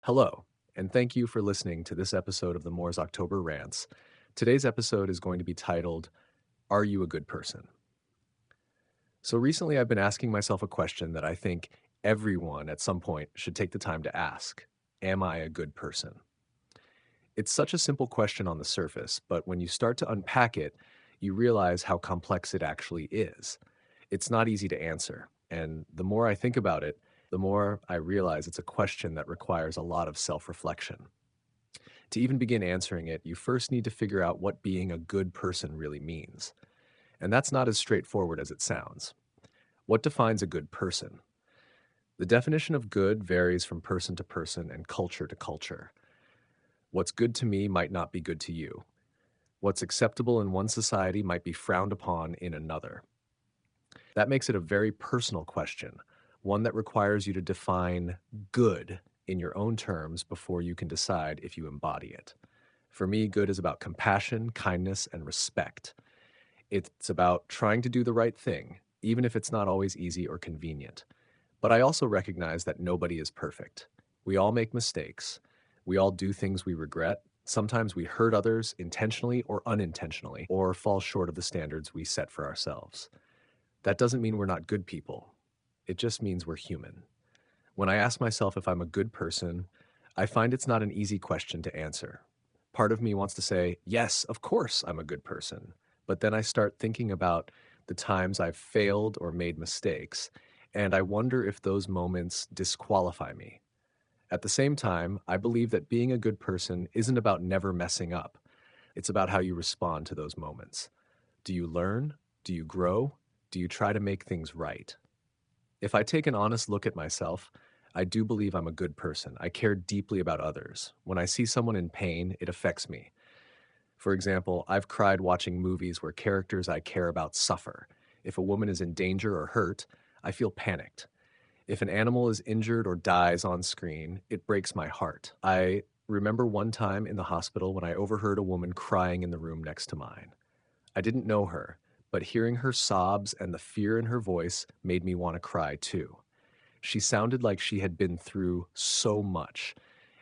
Hello, and thank you for listening to this episode of the Moore's October Rants. Today's episode is going to be titled, Are You a Good Person? So recently I've been asking myself a question that I think everyone at some point should take the time to ask. Am I a good person? It's such a simple question on the surface, but when you start to unpack it, you realize how complex it actually is. It's not easy to answer, and the more I think about it, the more I realize it's a question that requires a lot of self-reflection. To even begin answering it, you first need to figure out what being a good person really means. And that's not as straightforward as it sounds. What defines a good person? The definition of good varies from person to person and culture to culture. What's good to me might not be good to you. What's acceptable in one society might be frowned upon in another. That makes it a very personal question, one that requires you to define good in your own terms before you can decide if you embody it. For me, good is about compassion, kindness, and respect. It's about trying to do the right thing, even if it's not always easy or convenient. But I also recognize that nobody is perfect. We all make mistakes. We all do things we regret. Sometimes we hurt others intentionally or unintentionally, or fall short of the standards we set for ourselves. That doesn't mean we're not good people. It just means we're human. When I ask myself if I'm a good person, I find it's not an easy question to answer. Part of me wants to say, yes, of course I'm a good person. But then I start thinking about the times I've failed or made mistakes, and I wonder if those moments disqualify me. At the same time, I believe that being a good person isn't about never messing up. It's about how you respond to those moments. Do you learn? Do you grow? Do you try to make things right? If I take an honest look at myself, I do believe I'm a good person. I care deeply about others. When I see someone in pain, it affects me. For example, I've cried watching movies where characters I care about suffer. If a woman is in danger or hurt, I feel panicked. If an animal is injured or dies on screen, it breaks my heart. I remember one time in the hospital when I overheard a woman crying in the room next to mine. I didn't know her, but hearing her sobs and the fear in her voice made me want to cry too. She sounded like she had been through so much,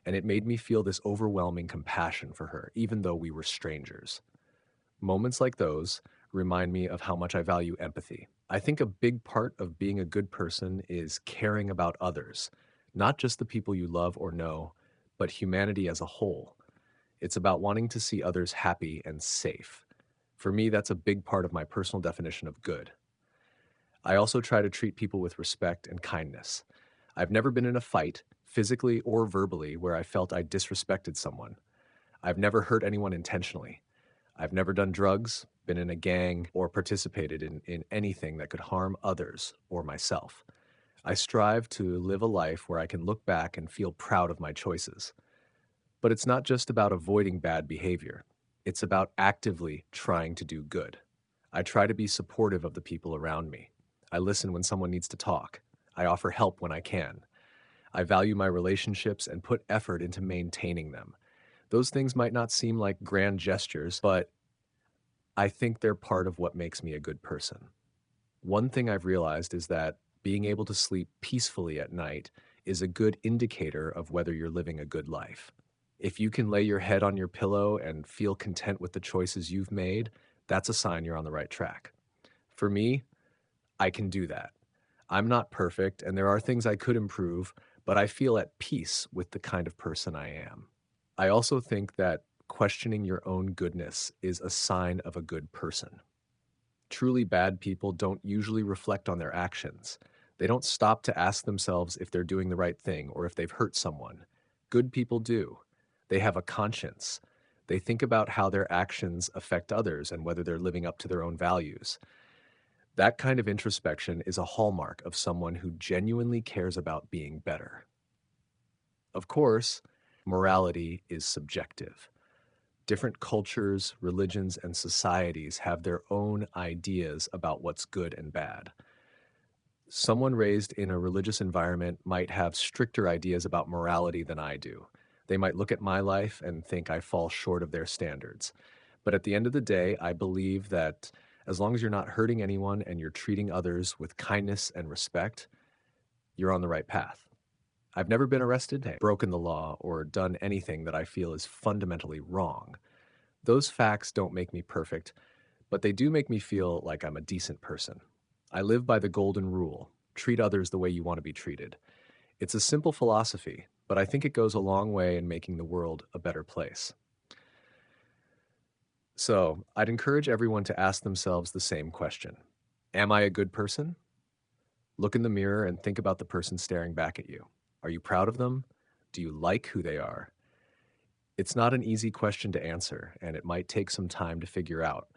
and it made me feel this overwhelming compassion for her, even though we were strangers. Moments like those remind me of how much I value empathy. I think a big part of being a good person is caring about others, not just the people you love or know, but humanity as a whole. It's about wanting to see others happy and safe. For me, that's a big part of my personal definition of good. I also try to treat people with respect and kindness. I've never been in a fight, physically or verbally, where I felt I disrespected someone. I've never hurt anyone intentionally. I've never done drugs, been in a gang, or participated in anything that could harm others or myself. I strive to live a life where I can look back and feel proud of my choices. But it's not just about avoiding bad behavior. It's about actively trying to do good. I try to be supportive of the people around me. I listen when someone needs to talk. I offer help when I can. I value my relationships and put effort into maintaining them. Those things might not seem like grand gestures, but I think they're part of what makes me a good person. One thing I've realized is that being able to sleep peacefully at night is a good indicator of whether you're living a good life. If you can lay your head on your pillow and feel content with the choices you've made, that's a sign you're on the right track. For me, I can do that. I'm not perfect, and there are things I could improve, but I feel at peace with the kind of person I am. I also think that questioning your own goodness is a sign of a good person. Truly bad people don't usually reflect on their actions. They don't stop to ask themselves if they're doing the right thing or if they've hurt someone. Good people do. They have a conscience. They think about how their actions affect others and whether they're living up to their own values. That kind of introspection is a hallmark of someone who genuinely cares about being better. Of course, morality is subjective. Different cultures, religions, and societies have their own ideas about what's good and bad. Someone raised in a religious environment might have stricter ideas about morality than I do. They might look at my life and think I fall short of their standards. But at the end of the day, I believe that as long as you're not hurting anyone and you're treating others with kindness and respect, you're on the right path. I've never been arrested, broken the law, or done anything that I feel is fundamentally wrong. Those facts don't make me perfect, but they do make me feel like I'm a decent person. I live by the golden rule: treat others the way you want to be treated. It's a simple philosophy, but I think it goes a long way in making the world a better place. So, I'd encourage everyone to ask themselves the same question: am I a good person? Look in the mirror and think about the person staring back at you. Are you proud of them? Do you like who they are? It's not an easy question to answer, and it might take some time to figure out,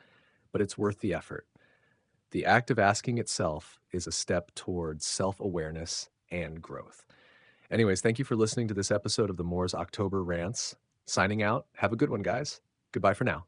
but it's worth the effort. The act of asking itself is a step towards self awareness and growth. Anyways, thank you for listening to this episode of the Moore's October Rants. Signing out. Have a good one, guys. Goodbye for now.